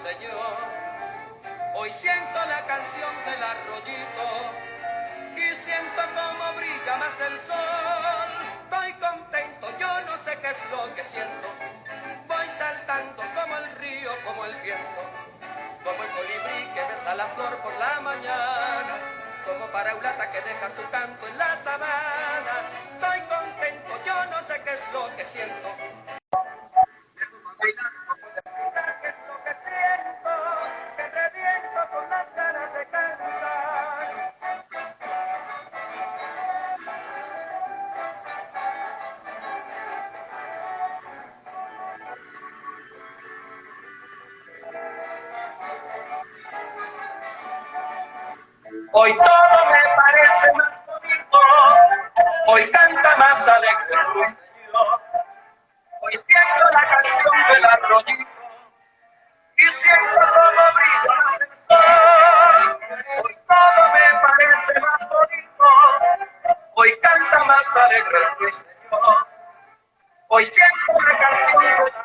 ruiseñor. Hoy siento la canción del arroyito y siento cómo brilla más el sol. Estoy contento, yo no sé qué es lo que siento. Voy saltando como el río, como el viento, como el colibrí que besa la flor por la mañana, como paraulata que deja su canto en la sabana. Estoy contento, yo no sé qué es lo que siento. Hoy todo me parece más bonito, hoy canta más alegre el ruiseñor. Hoy siento la canción del arroyito y siento cómo brilla más el sol. Hoy todo me parece más bonito, hoy canta más alegre el ruiseñor. Hoy siento la canción del arroyito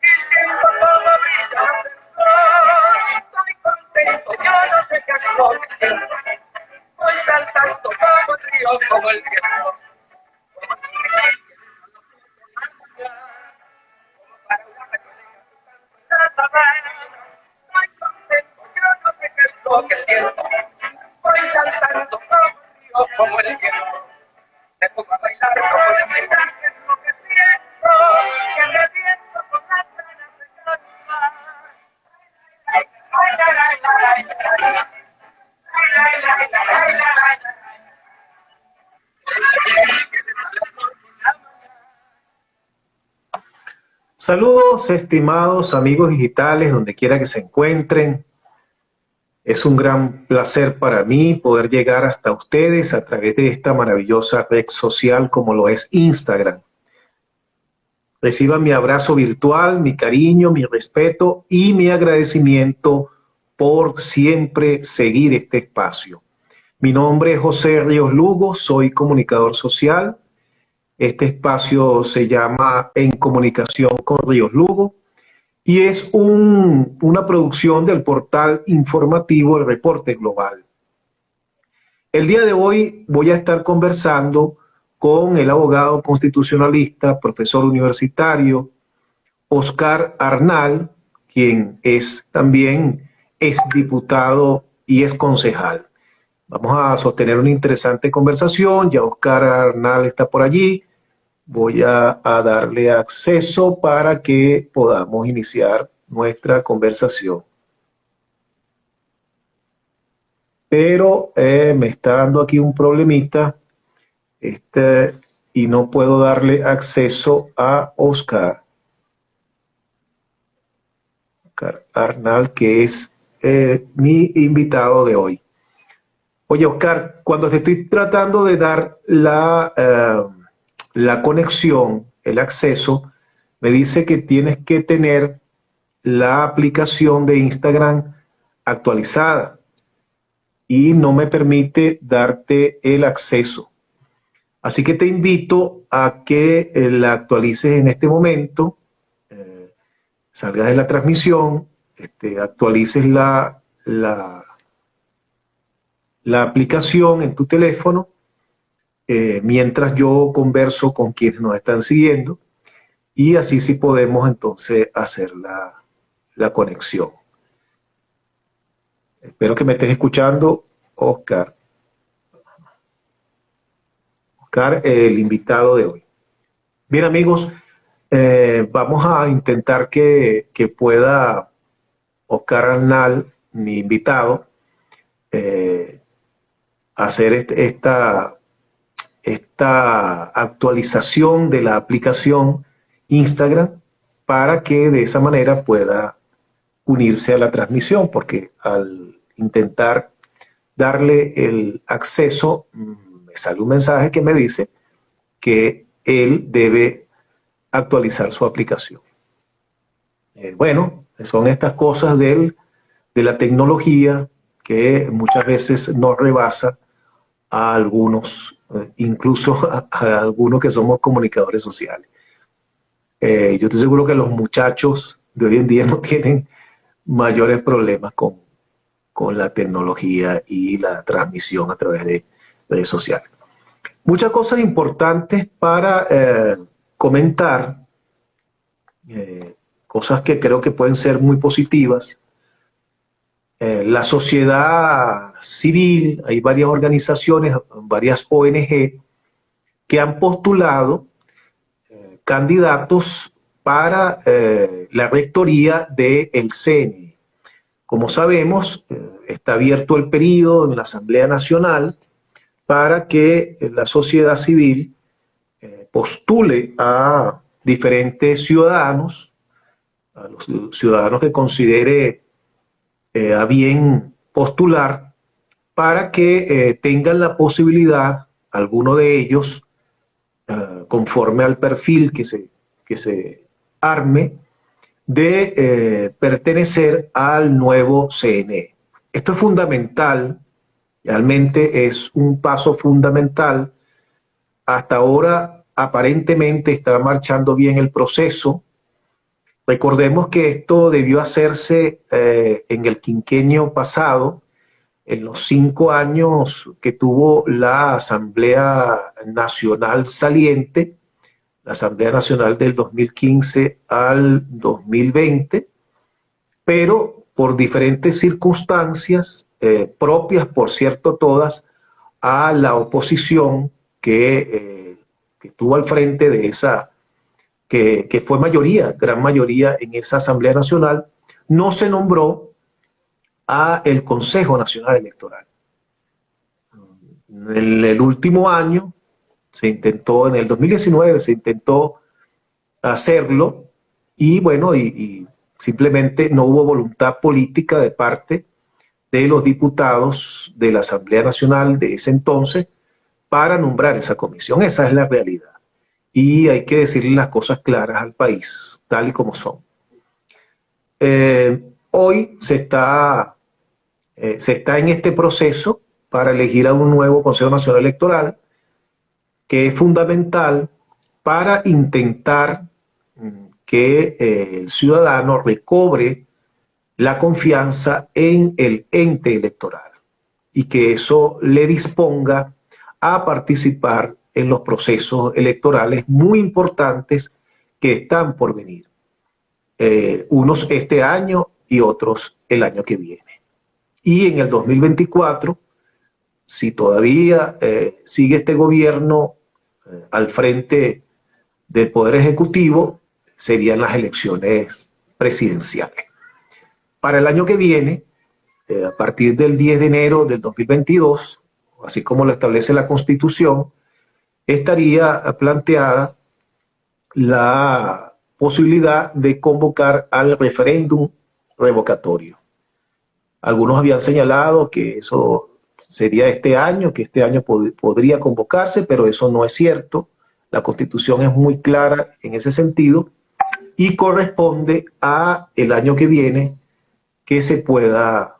y siento cómo brilla más el sol. Estoy contento, yo no sé qué es lo que siento. Voy saltando como el río, como el viento. Lo que siento, voy saltando como el río, como el viento. Me pongo a bailar, no puedo explicar qué es lo que siento, que reviento con las ganas de cantar. Ay, ay, ay, ay, ay, ay, ay, ay, ay, ay. Saludos, estimados amigos digitales, donde quiera que se encuentren. Es un gran placer para mí poder llegar hasta ustedes a través de esta maravillosa red social como lo es Instagram. Reciban mi abrazo virtual, mi cariño, mi respeto y mi agradecimiento por siempre seguir este espacio. Mi nombre es José Ríos Lugo, soy comunicador social. Este espacio se llama En Comunicación con Ríos Lugo y es una producción del portal informativo El Reporte Global. El día de hoy voy a estar conversando con el abogado constitucionalista, profesor universitario, Oscar Arnal, quien es también exdiputado y es concejal. Vamos a sostener una interesante conversación, ya Oscar Arnal está por allí. Voy a darle acceso para que podamos iniciar nuestra conversación. Pero me está dando aquí un problemita y no puedo darle acceso a Oscar Arnal, que es mi invitado de hoy. Oye, Oscar, cuando te estoy tratando de dar la conexión, el acceso, me dice que tienes que tener la aplicación de Instagram actualizada y no me permite darte el acceso. Así que te invito a que la actualices en este momento, salgas de la transmisión, actualices la aplicación en tu teléfono, mientras yo converso con quienes nos están siguiendo, y así sí podemos entonces hacer la conexión. Espero que me estés escuchando, Oscar. Oscar, el invitado de hoy. Bien, amigos, vamos a intentar que pueda Oscar Arnal, mi invitado, hacer esta actualización de la aplicación Instagram para que de esa manera pueda unirse a la transmisión, porque al intentar darle el acceso me sale un mensaje que me dice que él debe actualizar su aplicación. Bueno, son estas cosas de la tecnología que muchas veces nos rebasa a algunos, incluso a algunos que somos comunicadores sociales. Yo estoy seguro que los muchachos de hoy en día no tienen mayores problemas con la tecnología y la transmisión a través de redes sociales. Muchas cosas importantes para comentar, cosas que creo que pueden ser muy positivas. La sociedad civil, hay varias organizaciones, varias ONG que han postulado candidatos para la rectoría del CNE. Como sabemos, está abierto el periodo en la Asamblea Nacional para que la sociedad civil postule a diferentes ciudadanos, a los ciudadanos que considere a bien postular, para que tengan la posibilidad, alguno de ellos, conforme al perfil que se arme, de pertenecer al nuevo CNE. Esto es fundamental, realmente es un paso fundamental. Hasta ahora aparentemente está marchando bien el proceso. Recordemos que esto debió hacerse en el quinquenio pasado, en los 5 años que tuvo la Asamblea Nacional saliente, la Asamblea Nacional del 2015 al 2020, pero por diferentes circunstancias, propias, por cierto, todas, a la oposición que estuvo al frente de esa, que fue mayoría, gran mayoría en esa Asamblea Nacional, no se nombró a el Consejo Nacional Electoral. En el último año se intentó, en el 2019 se intentó hacerlo y bueno, y simplemente no hubo voluntad política de parte de los diputados de la Asamblea Nacional de ese entonces para nombrar esa comisión. Esa es la realidad. Y hay que decirle las cosas claras al país, tal y como son. Hoy se está en este proceso para elegir a un nuevo Consejo Nacional Electoral, que es fundamental para intentar que el ciudadano recobre la confianza en el ente electoral y que eso le disponga a participar en los procesos electorales muy importantes que están por venir. Unos este año y otros el año que viene. Y en el 2024, si todavía sigue este gobierno al frente del Poder Ejecutivo, serían las elecciones presidenciales. Para el año que viene, a partir del 10 de enero del 2022, así como lo establece la Constitución, estaría planteada la posibilidad de convocar al referéndum revocatorio. Algunos habían señalado que eso sería este año, que este año podría convocarse, pero eso no es cierto. La Constitución es muy clara en ese sentido y corresponde a el año que viene que se pueda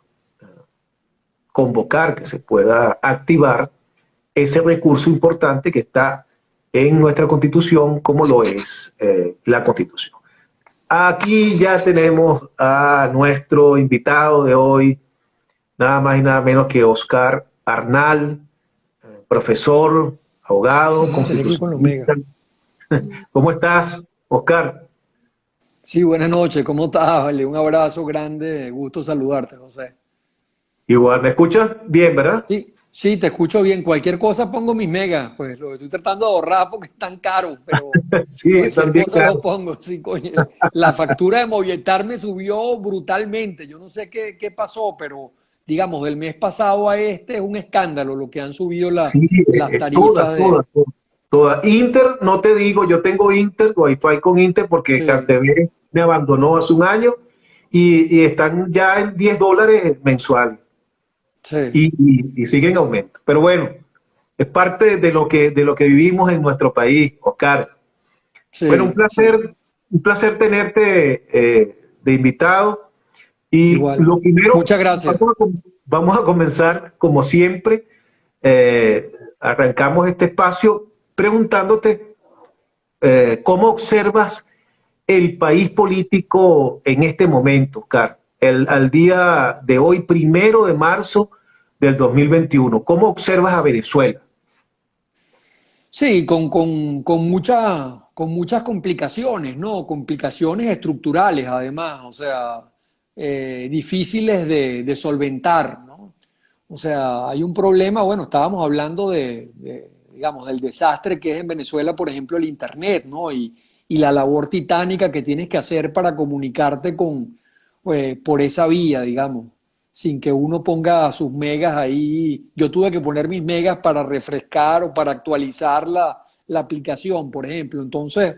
convocar, que se pueda activar ese recurso importante que está en nuestra Constitución, como lo es la Constitución. Aquí ya tenemos a nuestro invitado de hoy, nada más y nada menos que Oscar Arnal, profesor, abogado, constitucionalista. ¿Cómo estás, Oscar? Sí, buenas noches, ¿cómo estás? Vale, un abrazo grande, gusto saludarte, José. Igual, ¿me escuchas bien, verdad? Sí, te escucho bien. Cualquier cosa pongo mis megas, pues lo estoy tratando de ahorrar porque es tan caro, pero sí, cualquier cosa claro. lo pongo. Sí, coño. La factura de Movistar me subió brutalmente. Yo no sé qué pasó, pero digamos, del mes pasado a este es un escándalo lo que han subido las tarifas. Toda. Inter, no te digo, yo tengo Inter, Wi-Fi con Inter porque Sí. CarTV me abandonó hace un año y están ya en $10 mensual. Sí. Y sigue en aumento. Pero bueno, es parte de lo que vivimos en nuestro país, Oscar. Sí, Bueno, un placer tenerte de invitado. Y igual. lo primero, Muchas gracias. vamos a comenzar como siempre. Arrancamos este espacio preguntándote cómo observas el país político en este momento, Oscar? Al día de hoy, 1 de marzo del 2021. ¿Cómo observas a Venezuela? Sí, con muchas complicaciones, ¿no? Complicaciones estructurales, además, o sea, difíciles de solventar, ¿no? O sea, hay un problema, bueno, estábamos hablando digamos, del desastre que es en Venezuela, por ejemplo, el Internet, ¿no? Y la labor titánica que tienes que hacer para comunicarte por esa vía, digamos, sin que uno ponga sus megas ahí. Yo tuve que poner mis megas para refrescar o para actualizar la aplicación, por ejemplo. Entonces,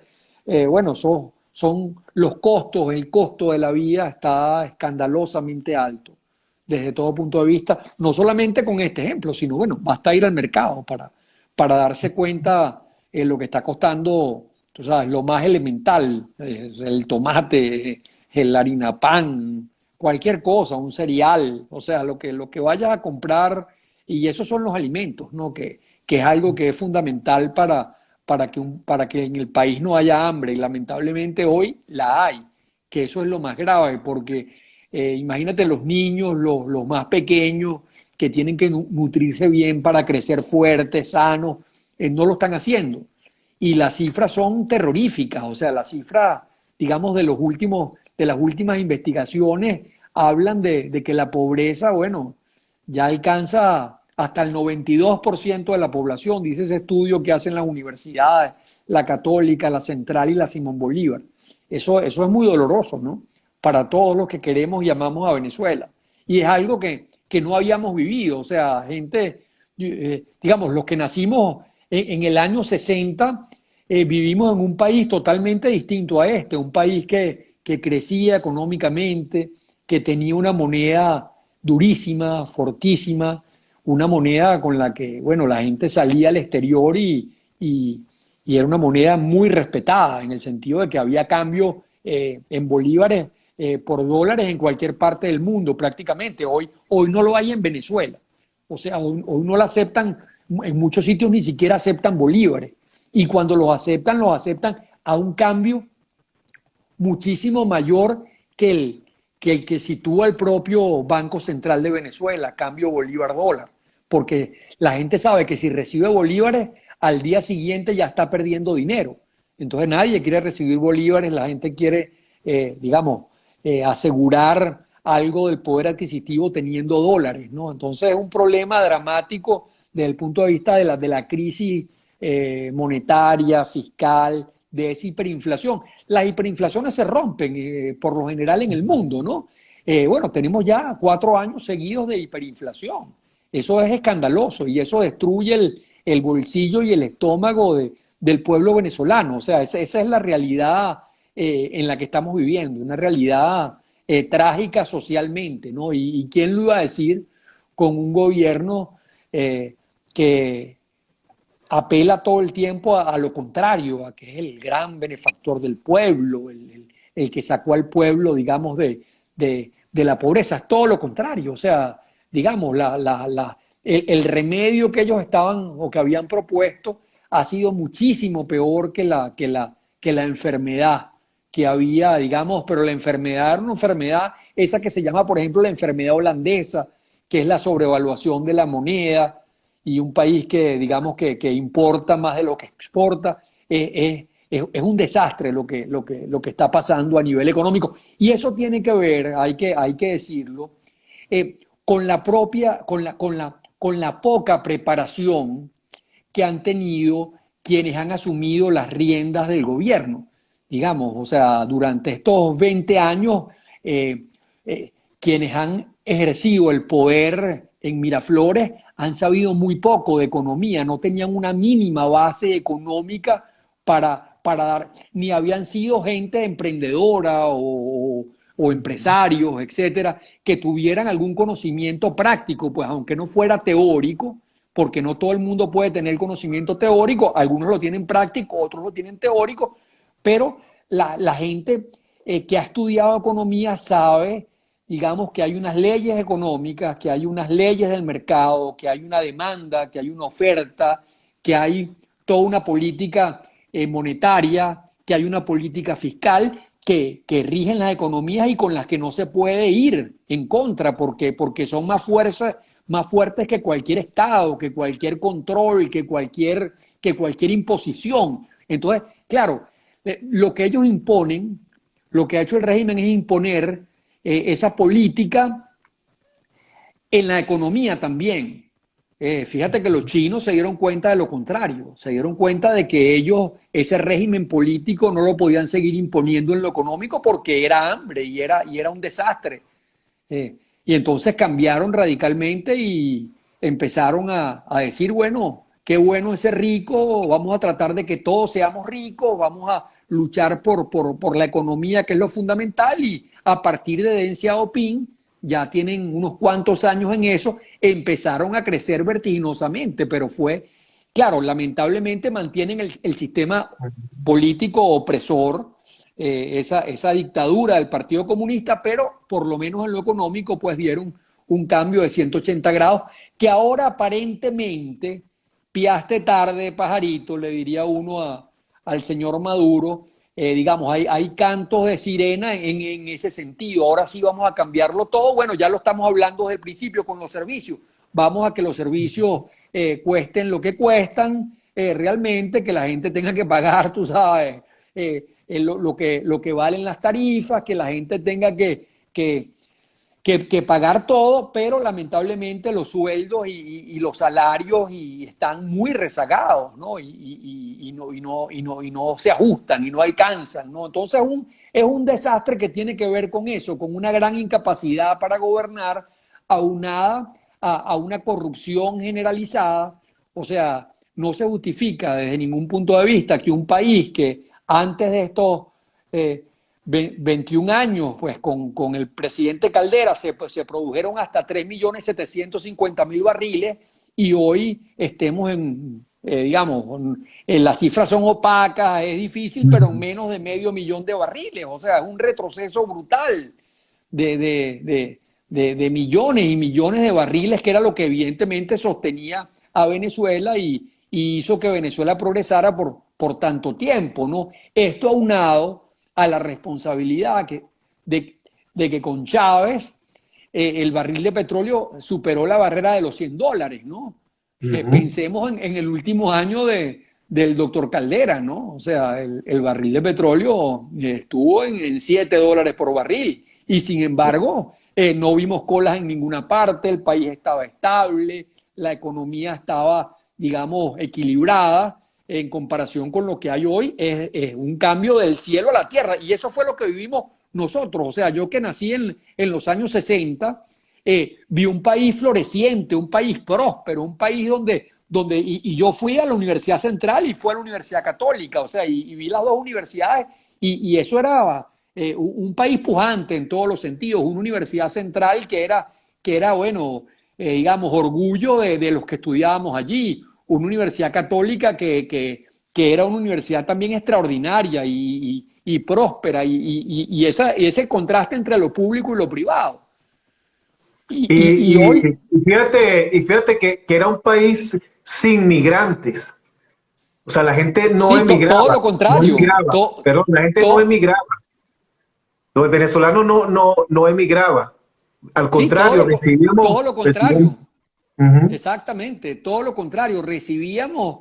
bueno, son los costos, el costo de la vía está escandalosamente alto desde todo punto de vista, no solamente con este ejemplo, sino bueno, basta ir al mercado para darse cuenta de lo que está costando, tú sabes, lo más elemental, el tomate, el harina pan, cualquier cosa, un cereal, o sea, lo que vayas a comprar, y esos son los alimentos, ¿no? Que es algo que es fundamental para que en el país no haya hambre, y lamentablemente hoy la hay, que eso es lo más grave, porque imagínate los niños, los más pequeños, que tienen que nutrirse bien para crecer fuertes, sanos, no lo están haciendo. Y las cifras son terroríficas, o sea, las cifras, digamos, de las últimas investigaciones hablan de que la pobreza, bueno, ya alcanza hasta el 92% de la población, dice ese estudio que hacen las universidades, la Católica, la Central y la Simón Bolívar. Eso es muy doloroso, ¿no? Para todos los que queremos y amamos a Venezuela. Y es algo que no habíamos vivido, o sea, gente, digamos, los que nacimos en el año 60, vivimos en un país totalmente distinto a este, un país que crecía económicamente, que tenía una moneda durísima, fortísima, una moneda con la que, bueno, la gente salía al exterior y era una moneda muy respetada, en el sentido de que había cambio en bolívares por dólares en cualquier parte del mundo prácticamente. Hoy no lo hay en Venezuela. O sea, hoy no lo aceptan, en muchos sitios ni siquiera aceptan bolívares. Y cuando los aceptan a un cambio muchísimo mayor que sitúa el propio Banco Central de Venezuela, cambio bolívar-dólar. Porque la gente sabe que si recibe bolívares, al día siguiente ya está perdiendo dinero. Entonces nadie quiere recibir bolívares, la gente quiere, digamos, asegurar algo del poder adquisitivo teniendo dólares, ¿no? Entonces es un problema dramático desde el punto de vista de la crisis monetaria, fiscal, de esa hiperinflación. Las hiperinflaciones se rompen por lo general en el mundo, ¿no? Bueno, tenemos ya 4 años seguidos de hiperinflación. Eso es escandaloso y eso destruye el bolsillo y el estómago del pueblo venezolano. O sea, esa es la realidad en la que estamos viviendo, una realidad trágica socialmente, ¿no? Y quién lo iba a decir con un gobierno que apela todo el tiempo a lo contrario, a que es el gran benefactor del pueblo, el que sacó al pueblo, digamos, de la pobreza. Es todo lo contrario, o sea, digamos, el remedio que ellos estaban o que habían propuesto ha sido muchísimo peor que la enfermedad que había, digamos, pero la enfermedad era una enfermedad, esa que se llama, por ejemplo, la enfermedad holandesa, que es la sobrevaluación de la moneda, y un país que, digamos, que importa más de lo que exporta, es un desastre lo que está pasando a nivel económico. Y eso tiene que ver, hay que decirlo, con la poca preparación que han tenido quienes han asumido las riendas del gobierno. Digamos, o sea, durante estos 20 años, quienes han ejercido el poder en Miraflores han sabido muy poco de economía, no tenían una mínima base económica para dar, ni habían sido gente emprendedora o empresarios, etcétera, que tuvieran algún conocimiento práctico, pues aunque no fuera teórico, porque no todo el mundo puede tener conocimiento teórico, algunos lo tienen práctico, otros lo tienen teórico, pero la gente que ha estudiado economía sabe, digamos, que hay unas leyes económicas, que hay unas leyes del mercado, que hay una demanda, que hay una oferta, que hay toda una política monetaria que hay una política fiscal que rigen las economías y con las que no se puede ir en contra, porque son más fuertes que cualquier Estado, que cualquier control, que cualquier imposición. Entonces, claro, lo que ellos imponen, lo que ha hecho el régimen es imponer esa política en la economía también. Fíjate que los chinos se dieron cuenta de lo contrario, se dieron cuenta de que ellos, ese régimen político no lo podían seguir imponiendo en lo económico porque era hambre y era un desastre. Y entonces cambiaron radicalmente y empezaron a decir, bueno, qué bueno ese rico, vamos a tratar de que todos seamos ricos, vamos a luchar por la economía, que es lo fundamental, y a partir de Deng Xiaoping, ya tienen unos cuantos años en eso, empezaron a crecer vertiginosamente, pero claro, lamentablemente mantienen el sistema político opresor, esa dictadura del Partido Comunista, pero por lo menos en lo económico pues dieron un cambio de 180 grados, que ahora aparentemente, piaste tarde, pajarito, le diría uno al señor Maduro. Digamos, hay cantos de sirena en ese sentido. Ahora sí vamos a cambiarlo todo. Bueno, ya lo estamos hablando desde el principio con los servicios. Vamos a que los servicios cuesten lo que cuestan, realmente, que la gente tenga que pagar, tú sabes, lo que valen las tarifas, que la gente tenga que pagar todo, pero lamentablemente los sueldos y los salarios están muy rezagados, ¿no? Y no se ajustan y no alcanzan, ¿no? Entonces es un desastre que tiene que ver con eso, con una gran incapacidad para gobernar, aunada a una corrupción generalizada. O sea, no se justifica desde ningún punto de vista que un país que antes de estos 21 años, pues con el presidente Caldera se produjeron hasta 3.750.000 barriles, y hoy estemos digamos, las cifras son opacas, es difícil, pero en menos de 500.000 de barriles. O sea, es un retroceso brutal de millones y millones de barriles, que era lo que evidentemente sostenía a Venezuela y hizo que Venezuela progresara por tanto tiempo, ¿no? Esto aunado a la responsabilidad de que con Chávez el barril de petróleo superó la barrera de los $100, ¿no? Pensemos en el último año del doctor Caldera, ¿no? O sea, el barril de petróleo estuvo en $7 por barril, y sin embargo no vimos colas en ninguna parte, el país estaba estable, la economía estaba, digamos, equilibrada. En comparación con lo que hay hoy, es un cambio del cielo a la tierra, y eso fue lo que vivimos nosotros. O sea, yo que nací en los años 60, vi un país floreciente, un país próspero, un país donde y yo fui a la Universidad Central y fui a la Universidad Católica, o sea, y vi las dos universidades, y eso era un país pujante en todos los sentidos, una Universidad Central que era bueno, digamos, orgullo de los que estudiábamos allí, una universidad católica que era una universidad también extraordinaria y próspera, y ese contraste entre lo público y lo privado. Y hoy... fíjate que era un país sin migrantes. O sea, la gente no emigraba. Todo lo contrario. Perdón, la gente no emigraba. Los venezolanos no emigraba. Al contrario, recibíamos... Todo lo contrario. Exactamente, todo lo contrario. Recibíamos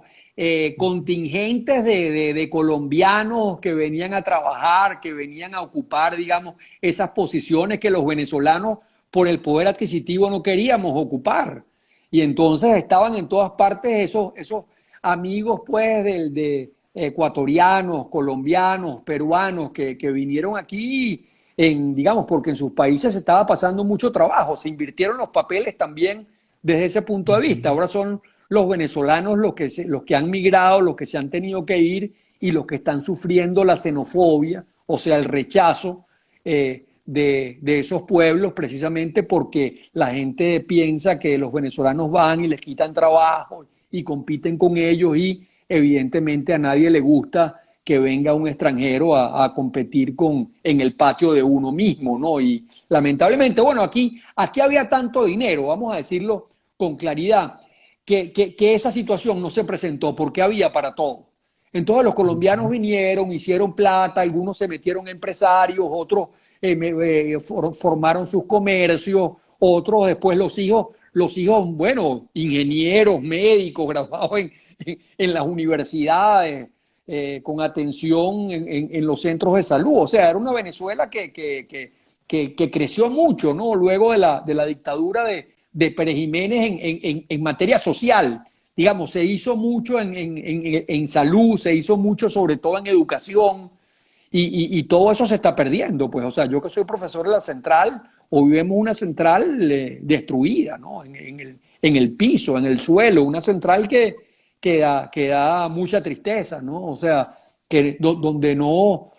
contingentes de colombianos que venían a trabajar, que venían a ocupar, digamos, esas posiciones que los venezolanos, por el poder adquisitivo, no queríamos ocupar. Y entonces estaban en todas partes esos amigos, pues, de ecuatorianos, colombianos, peruanos, que vinieron aquí, digamos, porque en sus países se estaba pasando mucho trabajo. Se invirtieron los papeles también desde ese punto de vista. Ahora son los venezolanos los que han migrado, los que se han tenido que ir, y los que están sufriendo la xenofobia, o sea, el rechazo de esos pueblos, precisamente porque la gente piensa que los venezolanos van y les quitan trabajo y compiten con ellos, y evidentemente a nadie le gusta que venga un extranjero a competir en el patio de uno mismo, ¿no? Y lamentablemente, bueno, aquí había tanto dinero, vamos a decirlo con claridad, que esa situación no se presentó porque había para todo. Entonces los colombianos vinieron, hicieron plata, algunos se metieron empresarios, otros formaron sus comercios, otros después los hijos, bueno, ingenieros, médicos, graduados en las universidades, con atención en los centros de salud. O sea, era una Venezuela que creció mucho, ¿no? Luego de la dictadura de Pérez Jiménez en materia social. Digamos, se hizo mucho en salud, se hizo mucho sobre todo en educación, y todo eso se está perdiendo. Pues, o sea, yo que soy profesor de la central, hoy vemos una central destruida, ¿no? En el piso, en el suelo, una central que da mucha tristeza, ¿no? O sea, donde no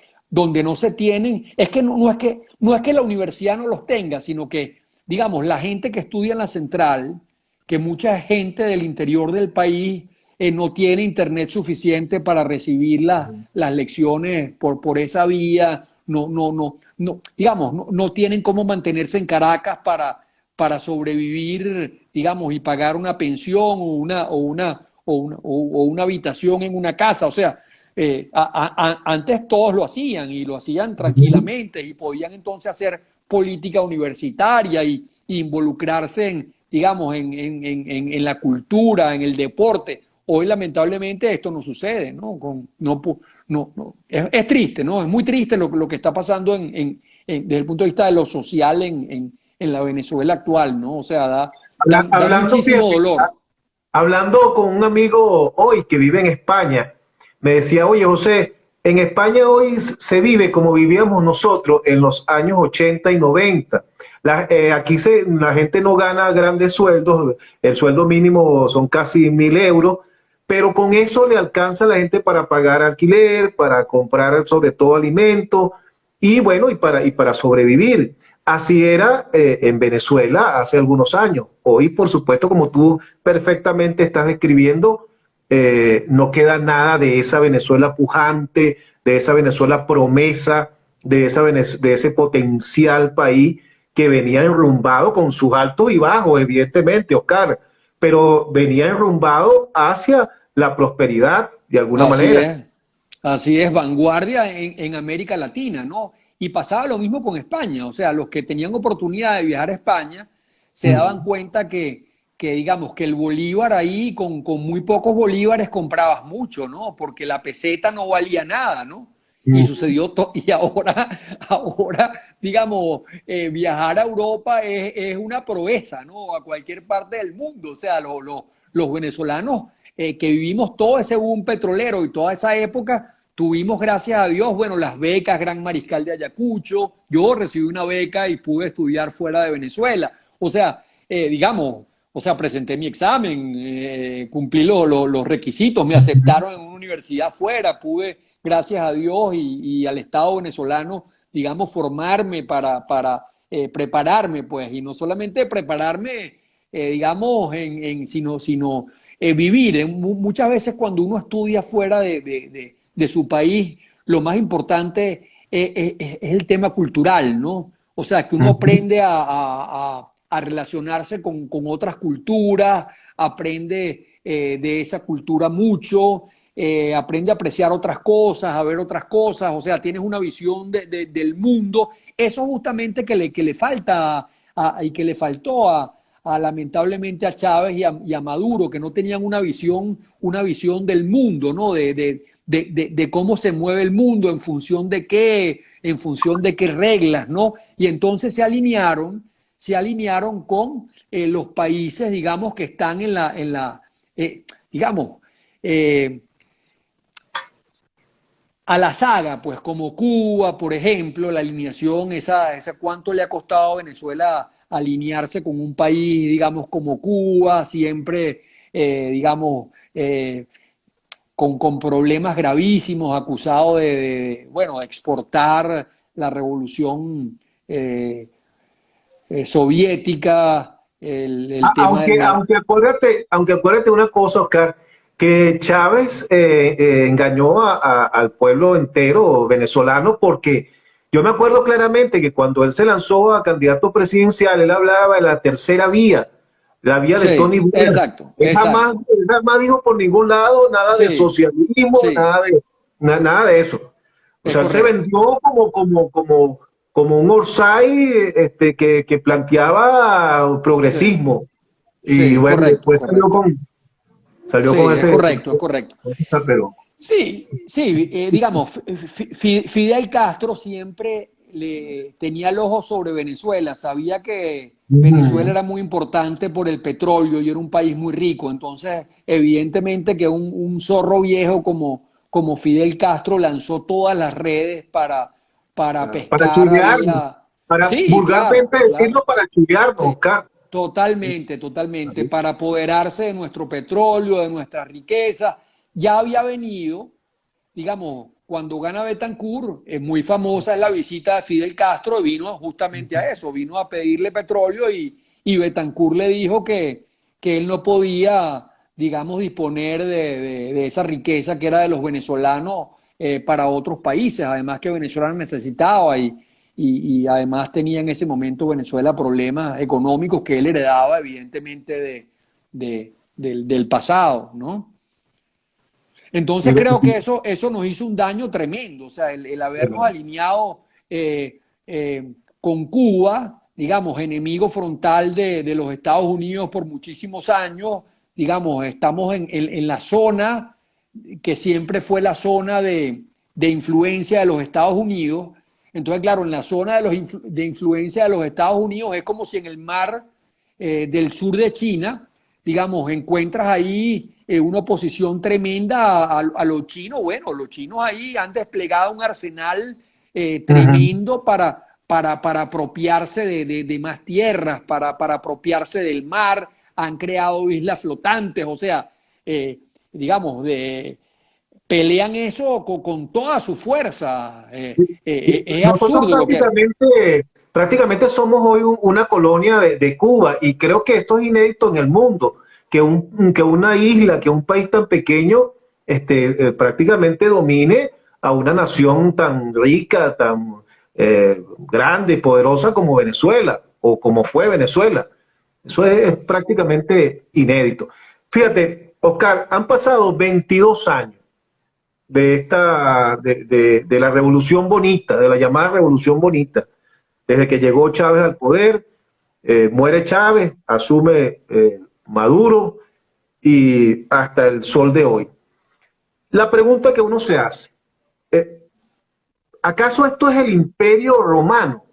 se tienen, es que no es que la universidad no los tenga, sino que, digamos, la gente que estudia en la central, que mucha gente del interior del país no tiene internet suficiente para recibir las lecciones por esa vía, digamos, no tienen cómo mantenerse en Caracas para sobrevivir, digamos, y pagar una pensión o una habitación en una casa. O sea, antes todos lo hacían, y lo hacían tranquilamente, y podían entonces hacer política universitaria y involucrarse digamos, en la cultura, en el deporte. Hoy, lamentablemente, esto no sucede, ¿no? Es triste, ¿no? Es muy triste lo que está pasando desde el punto de vista de lo social en la Venezuela actual, ¿no? O sea, da muchísimo dolor. Hablando con un amigo hoy que vive en España, me decía, oye, José, en España hoy se vive como vivíamos nosotros en los años 80 y 90. Aquí la gente no gana grandes sueldos, el sueldo mínimo son casi 1.000 euros, pero con eso le alcanza a la gente para pagar alquiler, para comprar sobre todo alimentos y bueno, y para sobrevivir. Así era en Venezuela hace algunos años. Hoy, por supuesto, como tú perfectamente estás describiendo, no queda nada de esa Venezuela pujante, de esa Venezuela promesa, de ese potencial país que venía enrumbado con sus altos y bajos, evidentemente, Oscar, pero venía enrumbado hacia la prosperidad, de alguna manera. Así es, vanguardia en América Latina, ¿no? Y pasaba lo mismo con España. O sea, los que tenían oportunidad de viajar a España se daban cuenta que digamos, que el bolívar ahí, con muy pocos bolívares comprabas mucho, ¿no? Porque la peseta no valía nada, ¿no? Y sucedió y ahora, digamos, viajar a Europa es una proeza, ¿no? A cualquier parte del mundo. O sea, los venezolanos que vivimos todo ese boom petrolero y toda esa época, tuvimos, gracias a Dios, bueno, las becas Gran Mariscal de Ayacucho. Yo recibí una beca y pude estudiar fuera de Venezuela. O sea, digamos, presenté mi examen, cumplí los requisitos, me aceptaron en una universidad fuera, pude, gracias a Dios y al Estado venezolano, digamos, formarme para prepararme, pues, y no solamente prepararme, digamos, sino vivir. Muchas veces cuando uno estudia fuera de su país, lo más importante es el tema cultural, ¿no? O sea, que uno aprende a relacionarse con otras culturas, aprende de esa cultura mucho, aprende a apreciar otras cosas, a ver otras cosas. O sea, tienes una visión del mundo. Eso justamente que le falta y que le faltó lamentablemente a Chávez y a Maduro, que no tenían una visión del mundo, ¿no? De cómo se mueve el mundo, en función de qué reglas, ¿no? Y entonces se alinearon con los países, digamos, que están digamos, a la saga, pues, como Cuba, por ejemplo, la alineación, esa cuánto le ha costado a Venezuela alinearse con un país, digamos, como Cuba, siempre, digamos, con problemas gravísimos, acusado de exportar la revolución soviética, el tema aunque acuérdate una cosa, Oscar, que Chávez engañó al pueblo entero venezolano, porque yo me acuerdo claramente que cuando él se lanzó a candidato presidencial, él hablaba de la tercera vía, la vía de Tony Blair. Exacto, Él jamás dijo por ningún lado nada de socialismo, nada de eso. O sea, él se vendió como un Orsay que planteaba progresismo. Y bueno, correcto, después salió con ese... Correcto. Ese zapero. Sí, digamos, Fidel Castro siempre tenía el ojo sobre Venezuela, sabía que Venezuela era muy importante por el petróleo y era un país muy rico, entonces evidentemente que un zorro viejo como Fidel Castro lanzó todas las redes para pescar. Para chullearnos, vulgarmente decirlo, para chullearnos, Oscar. Totalmente, ¿sí? Para apoderarse de nuestro petróleo, de nuestras riquezas. Ya había venido, digamos, cuando gana Betancur, es muy famosa, es la visita de Fidel Castro, y vino justamente a eso, vino a pedirle petróleo y Betancur le dijo que él no podía, digamos, disponer de esa riqueza que era de los venezolanos para otros países, además que Venezuela necesitaba y además tenía en ese momento Venezuela problemas económicos que él heredaba evidentemente del pasado, ¿no? Entonces creo que eso nos hizo un daño tremendo, o sea, el habernos alineado con Cuba, digamos, enemigo frontal de los Estados Unidos por muchísimos años, digamos, estamos en la zona que siempre fue la zona de influencia de los Estados Unidos. Entonces, claro, en la zona de influencia de los Estados Unidos es como si en el mar del sur de China, digamos, encuentras ahí una oposición tremenda a los chinos. Bueno, los chinos ahí han desplegado un arsenal tremendo para apropiarse de más tierras, para apropiarse del mar, han creado islas flotantes, o sea, digamos, pelean eso con toda su fuerza. Es absurdo. Prácticamente somos hoy una colonia de Cuba, y creo que esto es inédito en el mundo, que una isla, que un país tan pequeño prácticamente domine a una nación tan rica, tan grande y poderosa como Venezuela, o como fue Venezuela. Eso es prácticamente inédito. Fíjate, Oscar, han pasado 22 años de la Revolución Bonita, de la llamada Revolución Bonita, desde que llegó Chávez al poder, muere Chávez, asume Maduro, y hasta el sol de hoy. La pregunta que uno se hace, ¿acaso esto es el Imperio Romano?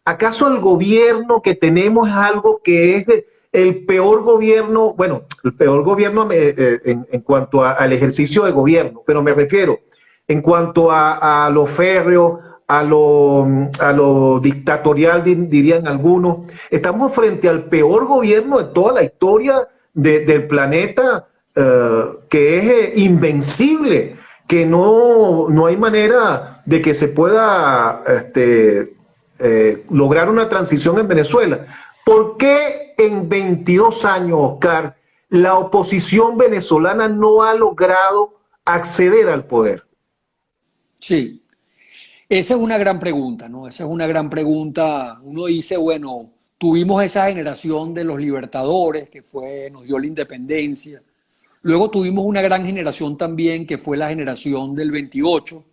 ¿Acaso el gobierno que tenemos es algo que es el peor gobierno? Bueno, el peor gobierno en cuanto al ejercicio de gobierno, pero me refiero en cuanto a lo férreo, a lo dictatorial, dirían algunos. Estamos frente al peor gobierno de toda la historia del planeta, que es invencible, que no hay manera de que se pueda lograr una transición en Venezuela. ¿Por qué en 22 años, Oscar, la oposición venezolana no ha logrado acceder al poder? Sí, esa es una gran pregunta, ¿no? Esa es una gran pregunta. Uno dice, bueno, tuvimos esa generación de los libertadores que nos dio la independencia. Luego tuvimos una gran generación también que fue la generación del 28,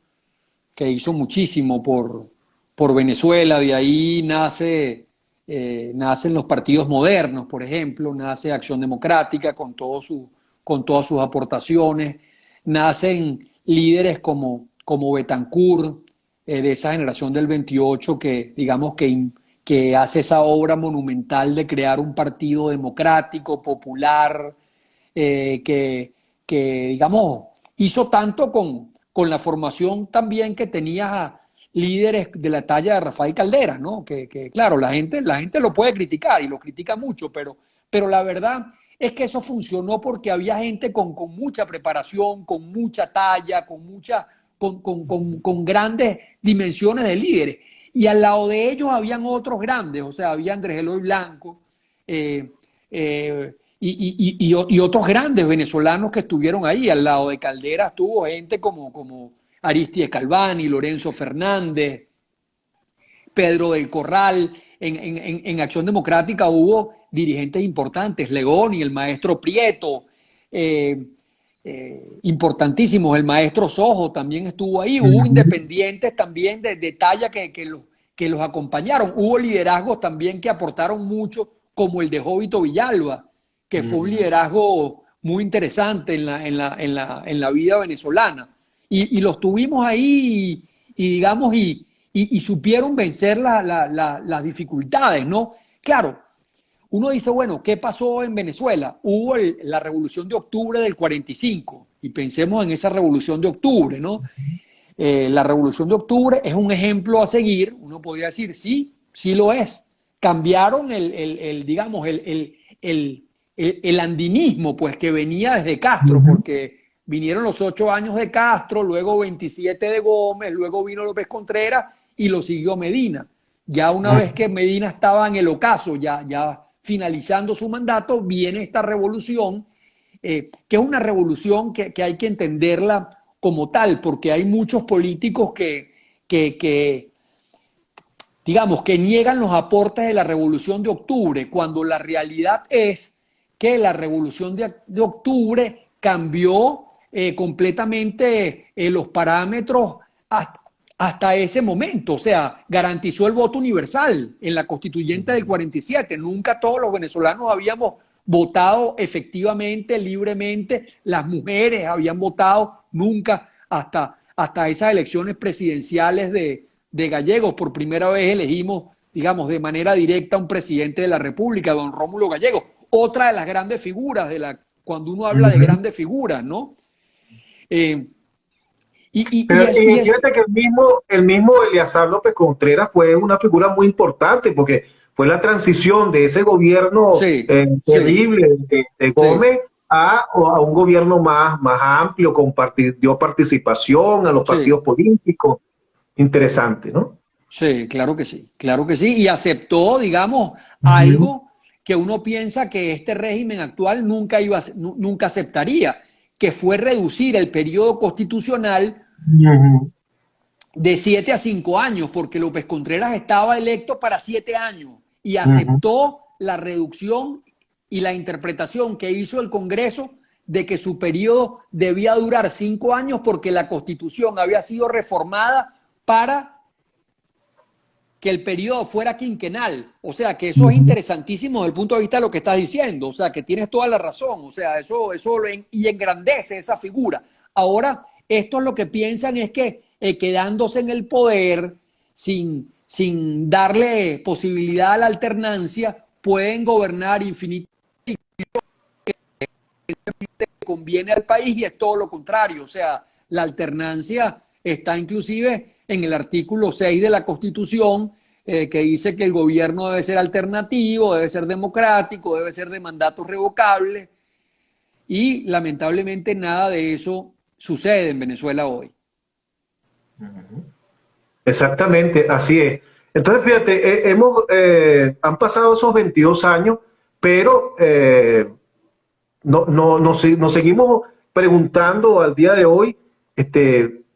que hizo muchísimo por Venezuela. De ahí nacen los partidos modernos, por ejemplo, nace Acción Democrática con todas sus aportaciones, nacen líderes como Betancur, de esa generación del 28 que digamos que hace esa obra monumental de crear un partido democrático, popular, que digamos hizo tanto con la formación también que tenía líderes de la talla de Rafael Caldera, ¿no? Que claro, la gente lo puede criticar y lo critica mucho, pero la verdad es que eso funcionó porque había gente con mucha preparación, con mucha talla, con grandes dimensiones de líderes. Y al lado de ellos habían otros grandes, o sea, había Andrés Eloy Blanco y otros grandes venezolanos que estuvieron ahí. Al lado de Caldera estuvo gente como Aristides Calvani, Lorenzo Fernández. Pedro del Corral, en Acción Democrática hubo dirigentes importantes, León y el maestro Prieto, importantísimos, el maestro Sojo también estuvo ahí, hubo independientes también de talla que los acompañaron, hubo liderazgos también que aportaron mucho, como el de Jovito Villalba, que fue un liderazgo muy interesante en la vida venezolana. Y los tuvimos ahí y supieron vencer las dificultades, ¿no? Claro, uno dice, bueno, ¿qué pasó en Venezuela? Hubo la Revolución de Octubre del 45, y pensemos en esa Revolución de Octubre, ¿no? La Revolución de Octubre es un ejemplo a seguir, uno podría decir, sí, sí lo es. Cambiaron digamos, el andinismo, pues, que venía desde Castro, porque vinieron los 8 años de Castro, luego 27 de Gómez, luego vino López Contreras y lo siguió Medina. Ya una vez que Medina estaba en el ocaso, ya finalizando su mandato, viene esta revolución, que es una revolución que hay que entenderla como tal, porque hay muchos políticos que digamos, que niegan los aportes de la Revolución de Octubre, cuando la realidad es que la Revolución de Octubre cambió completamente los parámetros hasta ese momento. O sea, garantizó el voto universal en la constituyente del 47. Nunca todos los venezolanos habíamos votado efectivamente, libremente. Las mujeres habían votado nunca hasta esas elecciones presidenciales de Gallegos. Por primera vez elegimos, digamos, de manera directa a un presidente de la República, don Rómulo Gallegos. Otra de las grandes figuras, cuando uno habla de grandes figuras, ¿no? Fíjate que el mismo Eleazar López Contreras fue una figura muy importante, porque fue la transición de ese gobierno terrible de Gómez a un gobierno más amplio, dio participación a los partidos políticos. Interesante, ¿no? Sí, claro que sí, y aceptó, digamos, algo que uno piensa que este régimen actual nunca aceptaría, que fue reducir el periodo constitucional de 7 a 5 años, porque López Contreras estaba electo para 7 años y aceptó la reducción y la interpretación que hizo el Congreso de que su periodo debía durar 5 años porque la Constitución había sido reformada para que el periodo fuera quinquenal. O sea, que eso es interesantísimo desde el punto de vista de lo que estás diciendo. O sea, que tienes toda la razón. O sea, eso y engrandece esa figura. Ahora, estos lo que piensan es que quedándose en el poder, sin darle posibilidad a la alternancia, pueden gobernar infinitamente, que conviene al país, y es todo lo contrario. O sea, la alternancia está inclusive en el artículo 6 de la Constitución, que dice que el gobierno debe ser alternativo, debe ser democrático, debe ser de mandatos revocables, y lamentablemente nada de eso sucede en Venezuela hoy. Exactamente, así es. Entonces, fíjate, han pasado esos 22 años, pero nos seguimos preguntando al día de hoy,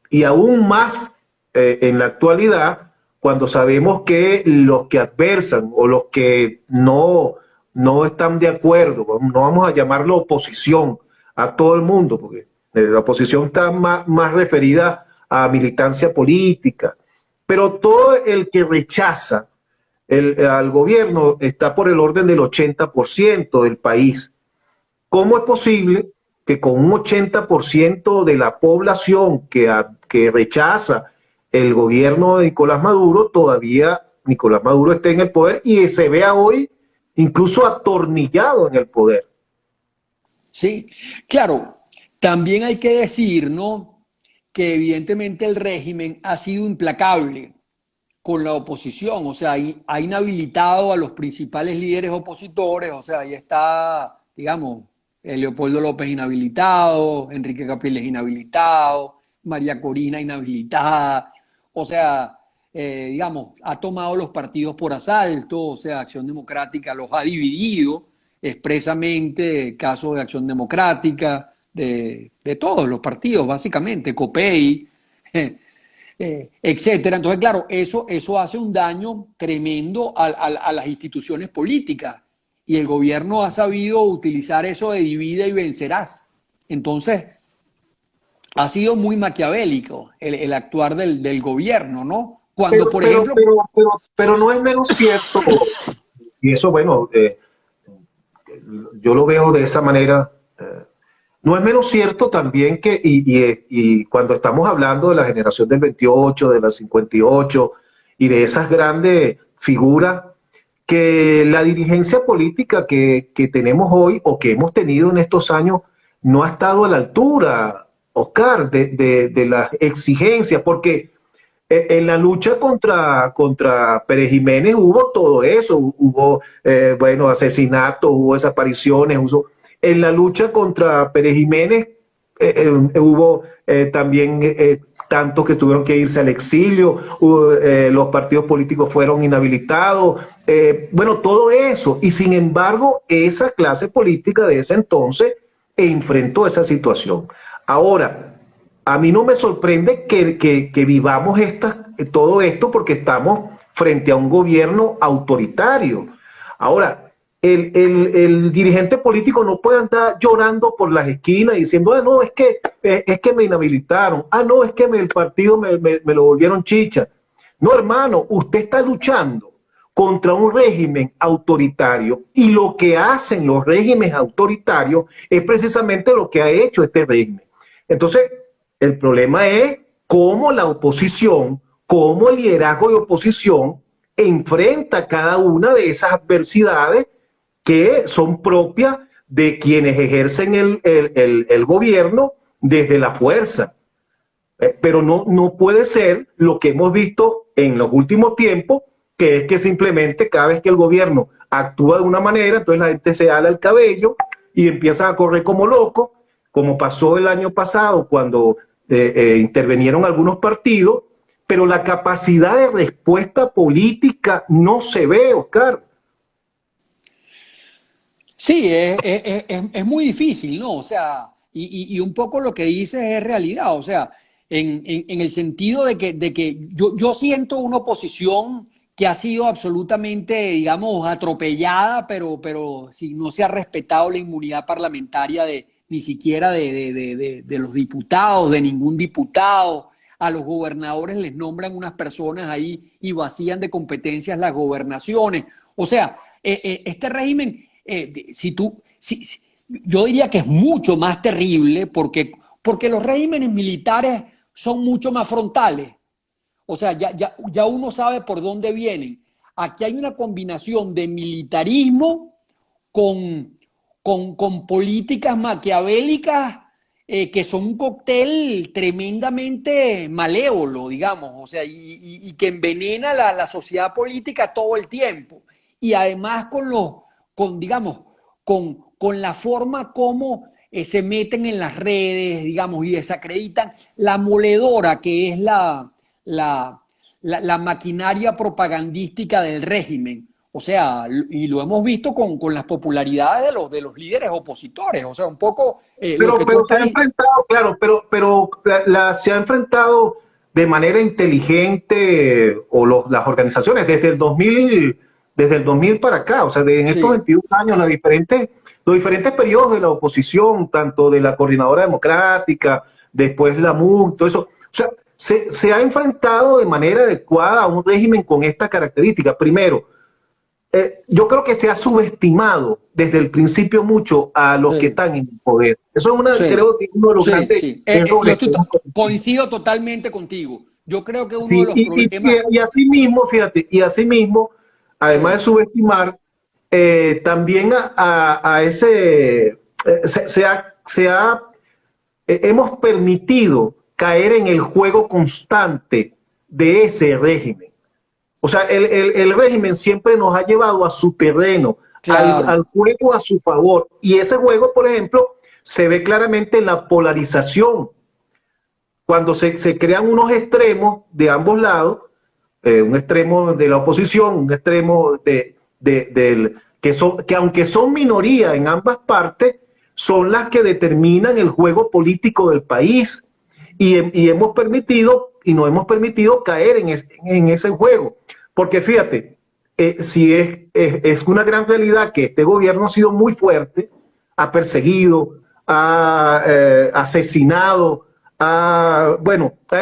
y aún más en la actualidad, cuando sabemos que los que adversan o los que no están de acuerdo, no vamos a llamarlo oposición a todo el mundo, porque la oposición está más referida a militancia política, pero todo el que rechaza al gobierno está por el orden del 80% del país. ¿Cómo es posible que con un 80% de la población que rechaza el gobierno de Nicolás Maduro, todavía Nicolás Maduro esté en el poder y se vea hoy incluso atornillado en el poder? Sí, claro, también hay que decir, ¿no?, que evidentemente el régimen ha sido implacable con la oposición. O sea, ha inhabilitado a los principales líderes opositores. O sea, ahí está, digamos, Leopoldo López inhabilitado, Enrique Capriles inhabilitado, María Corina inhabilitada. O sea, digamos, ha tomado los partidos por asalto. O sea, Acción Democrática los ha dividido expresamente, caso de Acción Democrática, de todos los partidos, básicamente, COPEI. etcétera. Entonces, claro, eso hace un daño tremendo a las instituciones políticas y el gobierno ha sabido utilizar eso de divide y vencerás. Entonces, ha sido muy maquiavélico el actuar del gobierno, ¿no? Cuando, por ejemplo... Pero no es menos cierto, y eso, bueno, yo lo veo de esa manera. No es menos cierto también que, y cuando estamos hablando de la generación del 28, de la 58 y de esas grandes figuras, que la dirigencia política que tenemos hoy o que hemos tenido en estos años no ha estado a la altura, Oscar, de las exigencias, porque en la lucha contra Pérez Jiménez hubo todo eso, hubo, bueno, asesinatos, hubo desapariciones, en la lucha contra Pérez Jiménez hubo también tantos que tuvieron que irse al exilio, los partidos políticos fueron inhabilitados, bueno, todo eso. Y sin embargo, esa clase política de ese entonces enfrentó esa situación. Ahora, a mí no me sorprende que vivamos todo esto porque estamos frente a un gobierno autoritario. Ahora, el dirigente político no puede andar llorando por las esquinas diciendo, ah, no, es que me inhabilitaron, ah, no, es que el partido me lo volvieron chicha. No, hermano, usted está luchando contra un régimen autoritario y lo que hacen los regímenes autoritarios es precisamente lo que ha hecho este régimen. Entonces, el problema es cómo la oposición, cómo el liderazgo de oposición enfrenta cada una de esas adversidades que son propias de quienes ejercen el gobierno desde la fuerza. Pero no puede ser lo que hemos visto en los últimos tiempos, que es que simplemente cada vez que el gobierno actúa de una manera, entonces la gente se ala el cabello y empiezan a correr como locos, como pasó el año pasado cuando intervinieron algunos partidos, pero la capacidad de respuesta política no se ve, Oscar. Sí, es muy difícil, ¿no? O sea, y un poco lo que dices es realidad, o sea, en el sentido de que yo siento una oposición que ha sido absolutamente, digamos, atropellada, pero si no se ha respetado la inmunidad parlamentaria ni siquiera de los diputados, de ningún diputado. A los gobernadores les nombran unas personas ahí y vacían de competencias las gobernaciones. O sea, este régimen, yo diría que es mucho más terrible porque los regímenes militares son mucho más frontales. O sea, ya uno sabe por dónde vienen. Aquí hay una combinación de militarismo con políticas maquiavélicas que son un cóctel tremendamente malévolo, digamos, o sea, y que envenena la sociedad política todo el tiempo. Y además digamos, con la forma como se meten en las redes, digamos, y desacreditan la moledora que es la maquinaria propagandística del régimen. O sea, y lo hemos visto con las popularidades de los líderes opositores. O sea, un poco... pero se ha enfrentado, claro, pero se ha enfrentado de manera inteligente las organizaciones desde el 2000 para acá. O sea, en estos 22 años, los diferentes periodos de la oposición, tanto de la Coordinadora Democrática, después la MUC, todo eso. O sea, se ha enfrentado de manera adecuada a un régimen con esta característica. Primero, yo creo que se ha subestimado desde el principio mucho a los que están en el poder. Eso es creo que uno de los grandes errores. Coincido totalmente contigo. Yo creo que uno de los problemas... Y así mismo, fíjate, además de subestimar, también hemos permitido caer en el juego constante de ese régimen. O sea, el régimen siempre nos ha llevado a su terreno, claro, al juego a su favor. Y ese juego, por ejemplo, se ve claramente en la polarización. Cuando se crean unos extremos de ambos lados, un extremo de la oposición, un extremo que aunque son minoría en ambas partes, son las que determinan el juego político del país. Y hemos permitido nos hemos permitido caer en ese juego. Porque fíjate, si es una gran realidad que este gobierno ha sido muy fuerte, ha perseguido, ha asesinado, ha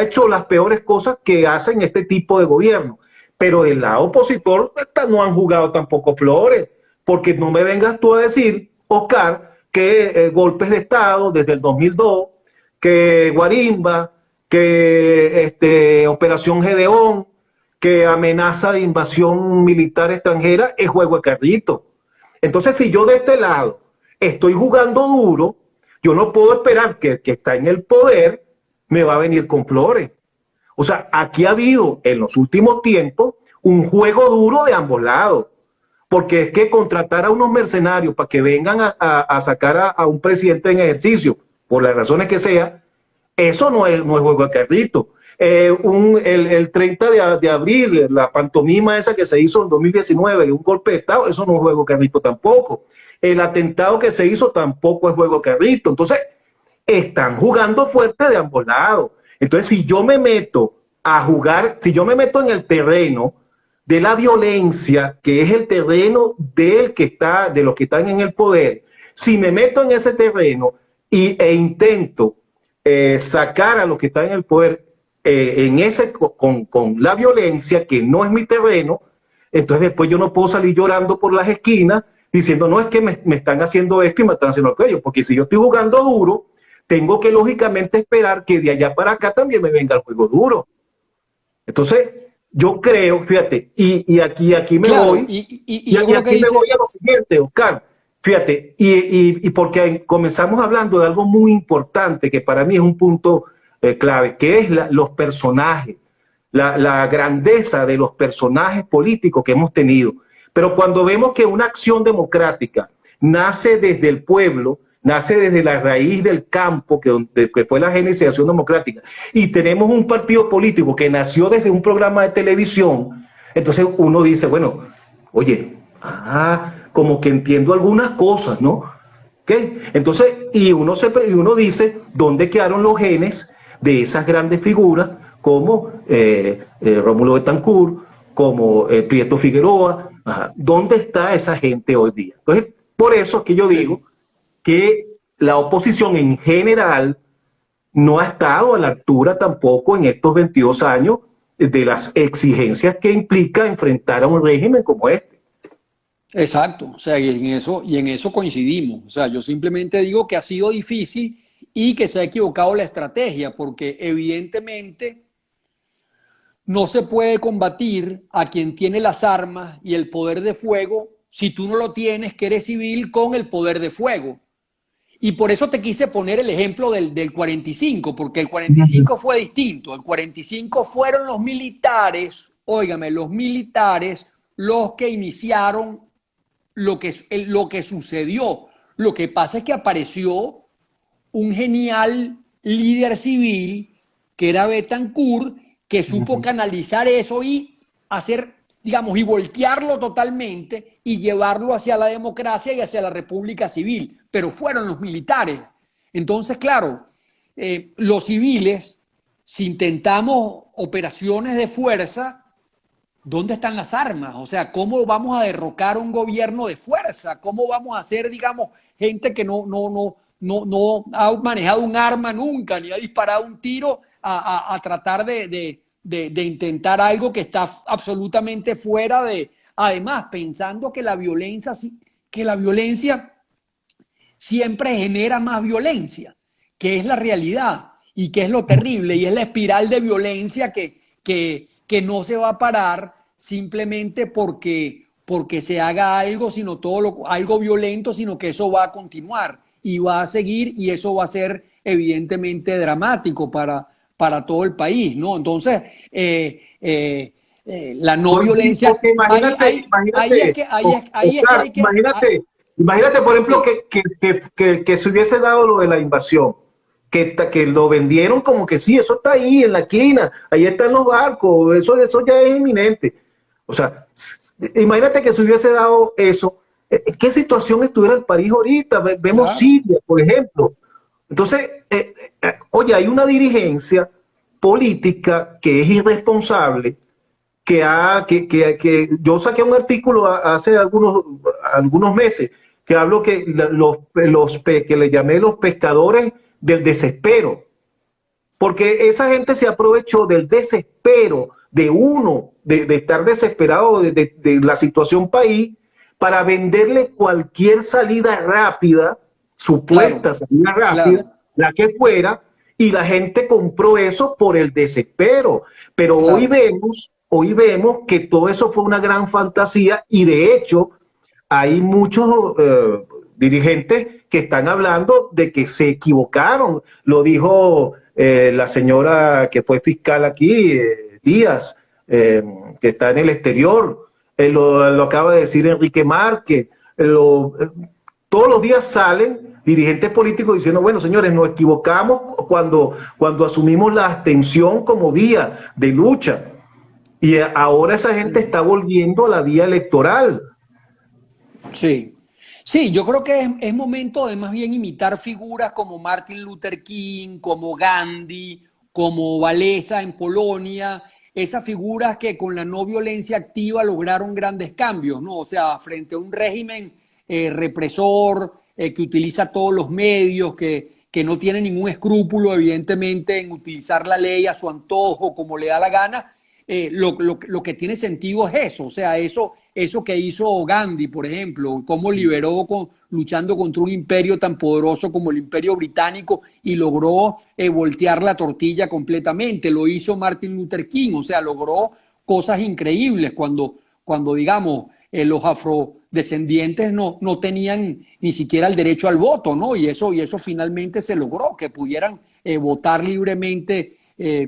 hecho las peores cosas que hacen este tipo de gobierno. Pero del lado opositor no han jugado tampoco flores, porque no me vengas tú a decir, Oscar, que golpes de Estado desde el 2002, que Guarimba, que Operación Gedeón, que amenaza de invasión militar extranjera es juego de carrito. Entonces, si yo de este lado estoy jugando duro, yo no puedo esperar que el que está en el poder me va a venir con flores. O sea, aquí ha habido en los últimos tiempos un juego duro de ambos lados. Porque es que contratar a unos mercenarios para que vengan a sacar a un presidente en ejercicio, por las razones que sea, eso no es juego de carrito. El 30 de abril, la pantomima esa que se hizo en 2019, un golpe de Estado, eso no es juego de carrito tampoco. El atentado que se hizo tampoco es juego de carrito. Entonces, están jugando fuerte de ambos lados. Entonces, si yo me meto a jugar, si yo me meto en el terreno de la violencia, que es el terreno de los que están en el poder, si me meto en ese terreno e intento sacar a los que están en el poder con la violencia, que no es mi terreno, entonces después yo no puedo salir llorando por las esquinas diciendo, no, es que me están haciendo esto y me están haciendo aquello, porque si yo estoy jugando duro, tengo que lógicamente esperar que de allá para acá también me venga el juego duro. Entonces, yo creo, fíjate, y aquí me voy, y aquí me voy a lo siguiente, Oscar, fíjate, y porque comenzamos hablando de algo muy importante, que para mí es un punto clave, que es los personajes, la grandeza de los personajes políticos que hemos tenido. Pero cuando vemos que una acción democrática nace desde el pueblo, nace desde la raíz del campo, que fue la génesis de Acción Democrática, y tenemos un partido político que nació desde un programa de televisión, entonces uno dice, bueno, oye, como que entiendo algunas cosas, ¿no? ¿Okay? Entonces, y uno dice, ¿dónde quedaron los genes de esas grandes figuras como Rómulo Betancourt, como Prieto Figueroa? ¿Dónde está esa gente hoy día? Entonces, por eso es que yo digo que la oposición en general no ha estado a la altura tampoco en estos 22 años de las exigencias que implica enfrentar a un régimen como este. Exacto, o sea, y en eso coincidimos. O sea, yo simplemente digo que ha sido difícil y que se ha equivocado la estrategia, porque evidentemente no se puede combatir a quien tiene las armas y el poder de fuego si tú no lo tienes, que eres civil, con el poder de fuego. Y por eso te quise poner el ejemplo del 45, porque el 45 fue distinto. El 45 fueron los militares, óigame, los militares los que iniciaron lo que sucedió. Lo que pasa es que apareció un genial líder civil, que era Betancourt, que supo canalizar eso y hacer, digamos, y voltearlo totalmente y llevarlo hacia la democracia y hacia la república civil. Pero fueron los militares. Entonces, claro, los civiles, si intentamos operaciones de fuerza, ¿dónde están las armas? O sea, ¿cómo vamos a derrocar un gobierno de fuerza? ¿Cómo vamos a hacer, digamos, gente que no ha manejado un arma nunca, ni ha disparado un tiro a tratar de intentar algo que está absolutamente fuera de... Además, pensando que la violencia siempre genera más violencia, que es la realidad y que es lo terrible, y es la espiral de violencia que no se va a parar simplemente porque se haga algo, algo violento, sino que eso va a continuar y va a seguir, y eso va a ser evidentemente dramático para todo el país, ¿no? Entonces, la no violencia... Imagínate, por ejemplo, que se hubiese dado lo de la invasión, que lo vendieron como que sí, eso está ahí en la esquina, ahí están los barcos, eso ya es inminente. O sea, imagínate que se hubiese dado eso, ¿qué situación estuviera el país ahorita? Vemos Siria, por ejemplo. Entonces, oye, hay una dirigencia política que es irresponsable, que yo saqué un artículo hace algunos meses que hablo que que le llamé los pescadores del desespero, porque esa gente se aprovechó del desespero de uno, de estar desesperado de la situación país, para venderle cualquier salida rápida, supuesta salida rápida, la que fuera, y la gente compró eso por el desespero. Pero hoy vemos que todo eso fue una gran fantasía, y de hecho hay muchos dirigentes que están hablando de que se equivocaron. Lo dijo la señora que fue fiscal aquí, Díaz, que está en el exterior. Lo acaba de decir Enrique Márquez. Todos los días salen dirigentes políticos diciendo, bueno, señores, nos equivocamos cuando asumimos la abstención como vía de lucha. Y ahora esa gente está volviendo a la vía electoral. Sí, sí, yo creo que es momento de más bien imitar figuras como Martin Luther King, como Gandhi, como Walesa en Polonia, esas figuras que con la no violencia activa lograron grandes cambios, ¿no? O sea, frente a un régimen represor, que utiliza todos los medios, que no tiene ningún escrúpulo, evidentemente, en utilizar la ley a su antojo, como le da la gana. Lo que tiene sentido es eso, o sea, eso que hizo Gandhi, por ejemplo, cómo liberó luchando contra un imperio tan poderoso como el Imperio Británico y logró voltear la tortilla completamente. Lo hizo Martin Luther King, o sea, logró cosas increíbles cuando digamos, los afrodescendientes no tenían ni siquiera el derecho al voto, ¿no? Y eso finalmente se logró, que pudieran votar libremente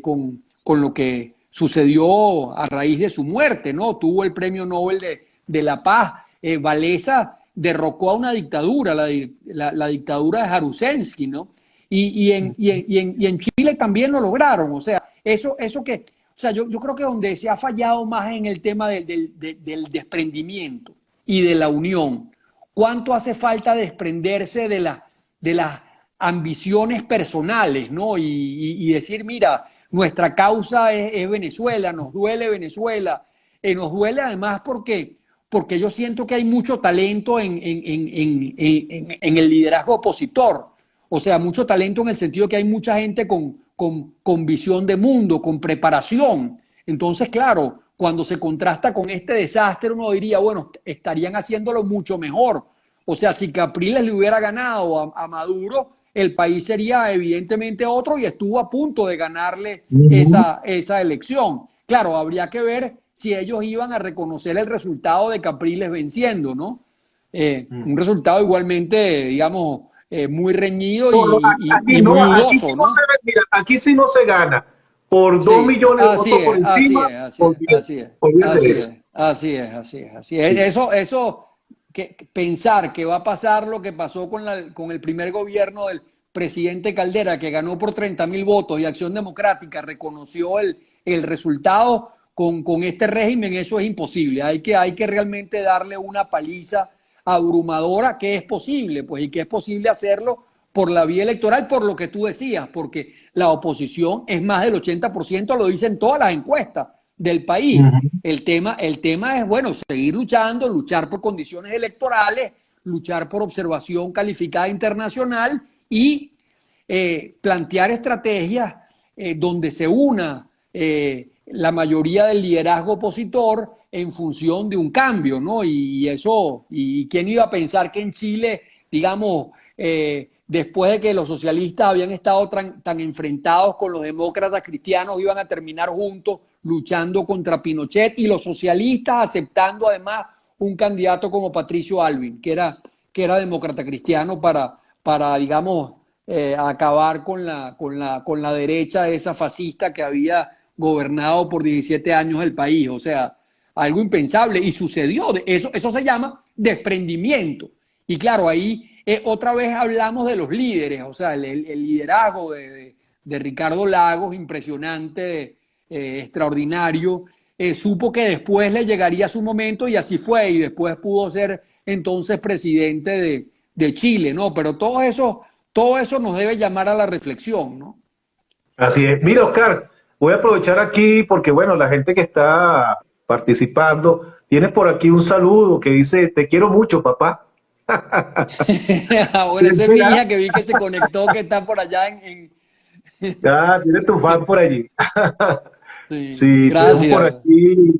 con lo que sucedió a raíz de su muerte, ¿no? Tuvo el premio Nobel de la Paz. Walesa derrocó a una dictadura, la dictadura de Jaruzelski, ¿no? Y en Chile también lo lograron. O sea, yo creo que donde se ha fallado más en el tema del desprendimiento y de la unión. ¿Cuánto hace falta desprenderse de las ambiciones personales, ¿no? Y decir, mira, nuestra causa es Venezuela, nos duele Venezuela, nos duele además porque yo siento que hay mucho talento en el liderazgo opositor, o sea, mucho talento en el sentido que hay mucha gente con visión de mundo, con preparación. Entonces, claro, cuando se contrasta con este desastre, uno diría, bueno, estarían haciéndolo mucho mejor. O sea, si Capriles le hubiera ganado a Maduro, el país sería evidentemente otro, y estuvo a punto de ganarle esa elección. Claro, habría que ver si ellos iban a reconocer el resultado de Capriles venciendo, ¿no? Un resultado igualmente, digamos, muy reñido y muy dudoso, aquí sí no se ve, mira, aquí sí no se gana por 2 millones de votos por encima. Así es. Eso pensar que va a pasar lo que pasó con el primer gobierno del presidente Caldera, que ganó por 30.000 votos, y Acción Democrática reconoció el resultado con este régimen, eso es imposible. Hay que realmente darle una paliza abrumadora, que es posible, pues, y que es posible hacerlo por la vía electoral, por lo que tú decías, porque la oposición es más del 80%, lo dicen todas las encuestas del país. El tema es, bueno, seguir luchando, luchar por condiciones electorales, luchar por observación calificada internacional y plantear estrategias donde se una la mayoría del liderazgo opositor en función de un cambio, ¿no? Y quién iba a pensar que en Chile, digamos, después de que los socialistas habían estado tan enfrentados con los demócratas cristianos, iban a terminar juntos luchando contra Pinochet, y los socialistas aceptando además un candidato como Patricio Aylwin, que era demócrata cristiano, para digamos, acabar con la derecha esa fascista que había gobernado por 17 años el país. O sea, algo impensable, y sucedió. Eso se llama desprendimiento. Y claro, ahí otra vez hablamos de los líderes, o sea, el liderazgo de Ricardo Lagos, impresionante, extraordinario. Supo que después le llegaría su momento, y así fue, y después pudo ser entonces presidente de Chile, ¿no? Pero todo eso nos debe llamar a la reflexión, ¿no? Así es. Mira, Oscar, Voy a aprovechar aquí porque, bueno, la gente que está participando, tiene por aquí un saludo que dice, te quiero mucho, papá. Bueno, ¿Quién esa es mi será? hija que vi que se conectó, que está por allá Ah, tiene tu fan por allí. Sí, Sí, tenemos por gracias. aquí,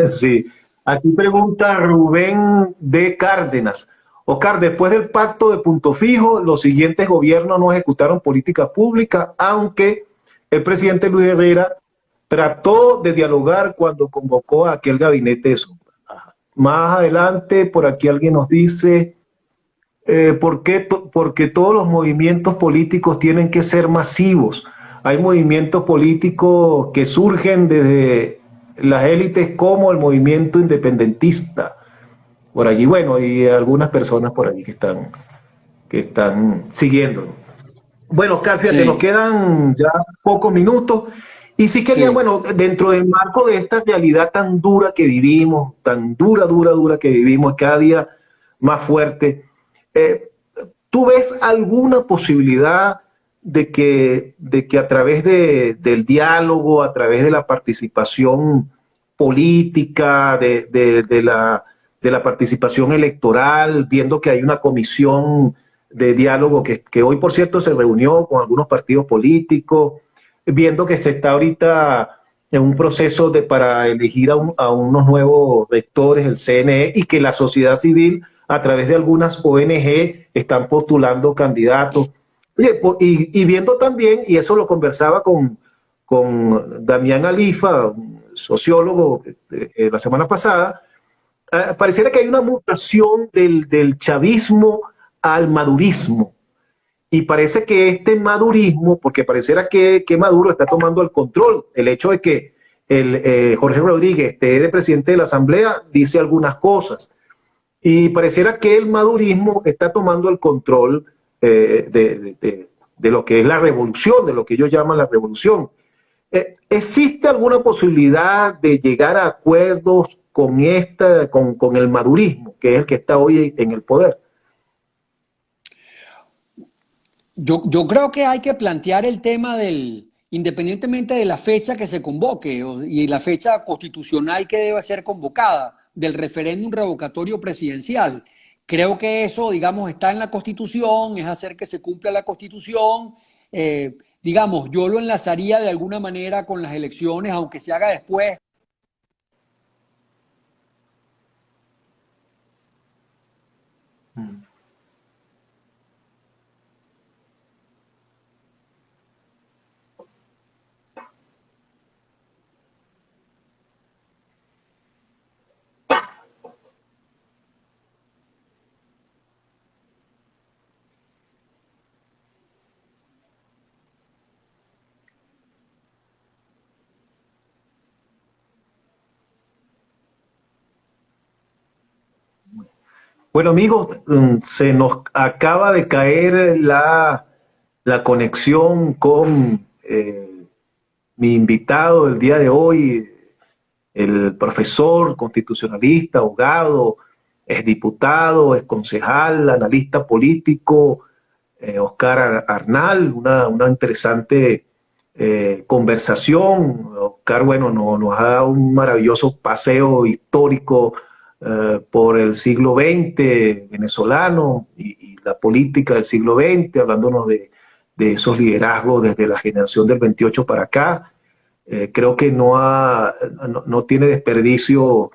sí. Aquí pregunta Rubén de Cárdenas. Oscar, después del pacto de Punto Fijo, los siguientes gobiernos no ejecutaron políticas públicas, aunque el presidente Luis Herrera trató de dialogar cuando convocó a aquel gabinete de sombra. Ajá. Más adelante, por aquí alguien nos dice, porque todos los movimientos políticos tienen que ser masivos. Hay movimientos políticos que surgen desde las élites como el movimiento independentista. Por allí, bueno, y algunas personas por allí que están siguiendo. Bueno, Oscar, fíjate, nos Sí, quedan ya pocos minutos. Y sí quería, sí. bueno, dentro del marco de esta realidad tan dura que vivimos, tan dura, dura, dura que vivimos, cada día más fuerte, eh, ¿tú ves alguna posibilidad de que a través del diálogo, a través de la participación política, de la participación electoral, viendo que hay una comisión de diálogo que hoy, por cierto, se reunió con algunos partidos políticos, viendo que se está ahorita en un proceso para elegir a unos nuevos rectores del CNE y que la sociedad civil a través de algunas ONG están postulando candidatos? Oye, y viendo también, y eso lo conversaba con Damián Alifa, un sociólogo, la semana pasada, pareciera que hay una mutación del chavismo al madurismo. Y parece que este madurismo, porque pareciera que Maduro está tomando el control, el hecho de que Jorge Rodríguez esté de presidente de la Asamblea dice algunas cosas. Y pareciera que el madurismo está tomando el control de lo que es la revolución, de lo que ellos llaman la revolución. ¿Existe alguna posibilidad de llegar a acuerdos con el madurismo, que es el que está hoy en el poder? Yo creo que hay que plantear el tema independientemente de la fecha que se convoque y la fecha constitucional que deba ser convocada del referéndum revocatorio presidencial. Creo que eso, digamos, está en la Constitución, es hacer que se cumpla la Constitución. Digamos, yo lo enlazaría de alguna manera con las elecciones, aunque se haga después. Bueno, amigos, se nos acaba de caer la conexión con mi invitado del día de hoy, el profesor constitucionalista, abogado, es diputado, es concejal, analista político, Oscar Arnal, una interesante conversación. Oscar, bueno, nos ha dado un maravilloso paseo histórico por el siglo XX venezolano y la política del siglo XX, hablándonos de esos liderazgos desde la generación del 28 para acá. Creo que no tiene desperdicio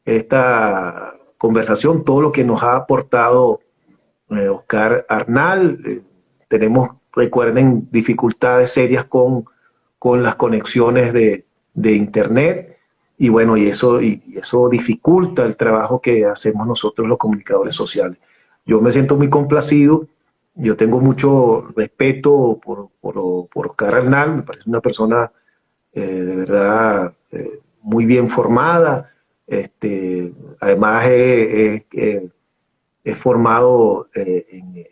esta conversación, todo lo que nos ha aportado Oscar Arnal. Tenemos, recuerden, dificultades serias con las conexiones de Internet y bueno, y eso dificulta el trabajo que hacemos nosotros los comunicadores sociales. Yo me siento muy complacido, yo tengo mucho respeto por Oscar Arnal, me parece una persona de verdad muy bien formada. Además, he formado en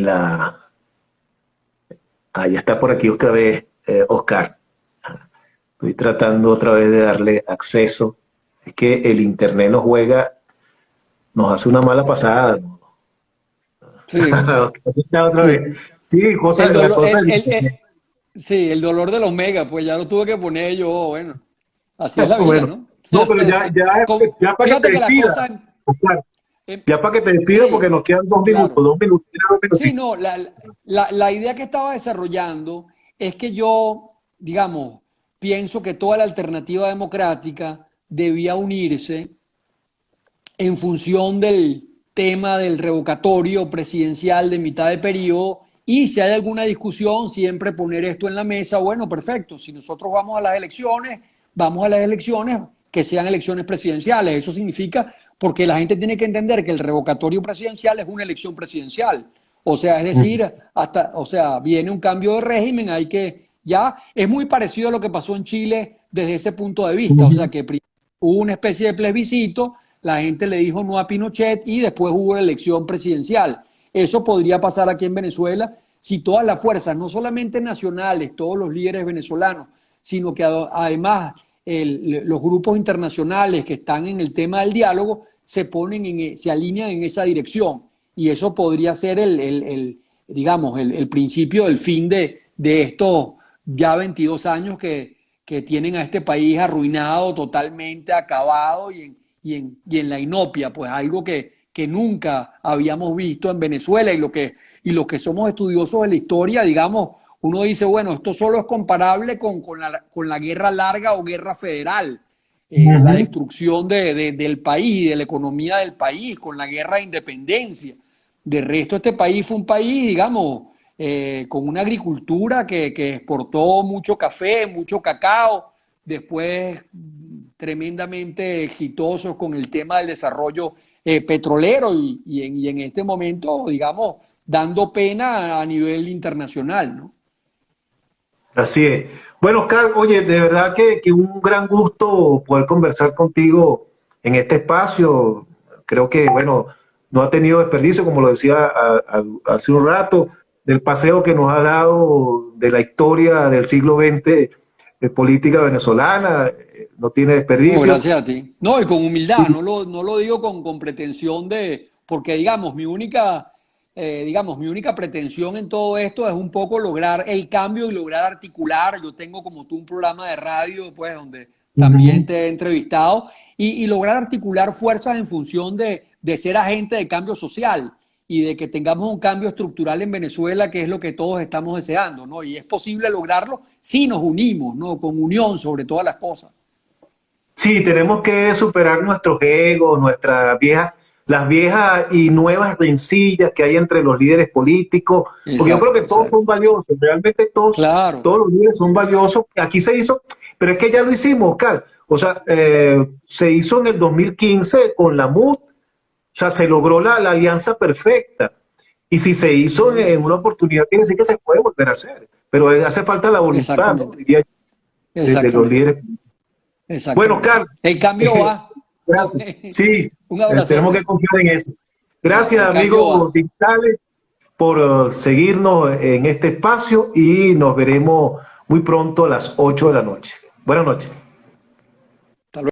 la. Ah, ya está por aquí otra vez, Oscar. Estoy tratando otra vez de darle acceso. Es que el internet nos juega, nos hace una mala pasada, ¿no? Sí. Aquí está otra vez. Sí, El la dolor, cosa del internet. Sí, el dolor de los megas, pues ya lo tuve que poner yo, bueno, así es la vida, Bueno, ¿no? no, pero ya para que te Fíjate que la despidas, cosa, Oscar, ya para que te despidas porque sí, nos quedan claro. 2 minutos, tienes 2 Sí, minutitos. no, la idea que estaba desarrollando es que yo, digamos, pienso que toda la alternativa democrática debía unirse en función del tema del revocatorio presidencial de mitad de periodo y si hay alguna discusión, siempre poner esto en la mesa, bueno, perfecto, si nosotros vamos a las elecciones que sean elecciones presidenciales. Eso significa porque la gente tiene que entender que el revocatorio presidencial es una elección presidencial. O sea, es decir, o sea, viene un cambio de régimen, hay que, ya, es muy parecido a lo que pasó en Chile desde ese punto de vista. O sea, que hubo una especie de plebiscito, la gente le dijo no a Pinochet y después hubo la elección presidencial. Eso podría pasar aquí en Venezuela si todas las fuerzas, no solamente nacionales, todos los líderes venezolanos, sino que además los grupos internacionales que están en el tema del diálogo se alinean en esa dirección. Y eso podría ser digamos, el principio del fin de estos ya 22 años que tienen a este país arruinado, totalmente acabado y en la inopia, pues algo que nunca habíamos visto en Venezuela y lo que somos estudiosos de la historia, digamos, uno dice, bueno, esto solo es comparable con la guerra larga o guerra federal, la destrucción del país y de la economía del país, con la guerra de independencia. De resto, este país fue un país, digamos, con una agricultura que exportó mucho café, mucho cacao, después tremendamente exitosos con el tema del desarrollo petrolero y en este momento, digamos, dando pena a nivel internacional, ¿no? Así es. Bueno, Oscar, oye, de verdad que un gran gusto poder conversar contigo en este espacio. Creo que, bueno, no ha tenido desperdicio, como lo decía hace un rato, del paseo que nos ha dado de la historia del siglo XX de política venezolana. No tiene No, desperdicio. gracias a ti. No, y con humildad, Y no lo digo con pretensión de, porque digamos, mi única pretensión en todo esto es un poco lograr el cambio y lograr articular. Yo tengo como tú un programa de radio, pues, donde también Ujú. te he entrevistado, y lograr articular fuerzas en función de ser agente de cambio social y de que tengamos un cambio estructural en Venezuela, que es lo que todos estamos deseando, ¿no? Y es posible lograrlo si nos unimos, ¿no? Con unión sobre todas las cosas. Sí, tenemos que superar nuestros egos, las viejas y nuevas rencillas que hay entre los líderes políticos, porque yo creo que Exacto, todos son exacto. valiosos, realmente Claro, todos los líderes son valiosos. Aquí se hizo, pero es que ya lo hicimos, Oscar. O sea, se hizo en el 2015 con la MUD, o sea, se logró la alianza perfecta. Y si se hizo sí, sí, en una sí. oportunidad, quiere decir que se puede volver a hacer. Pero hace falta la voluntad, ¿no? Exactamente, Diría yo, de los exactamente, líderes. Bueno, exactamente. Oscar, El cambio va. gracias. Sí, Un tenemos que abrazote. confiar en eso. Claro, Gracias, el cambio amigos va. digitales, por seguirnos en este espacio y nos veremos muy pronto a las 8 de la noche. Buenas noches.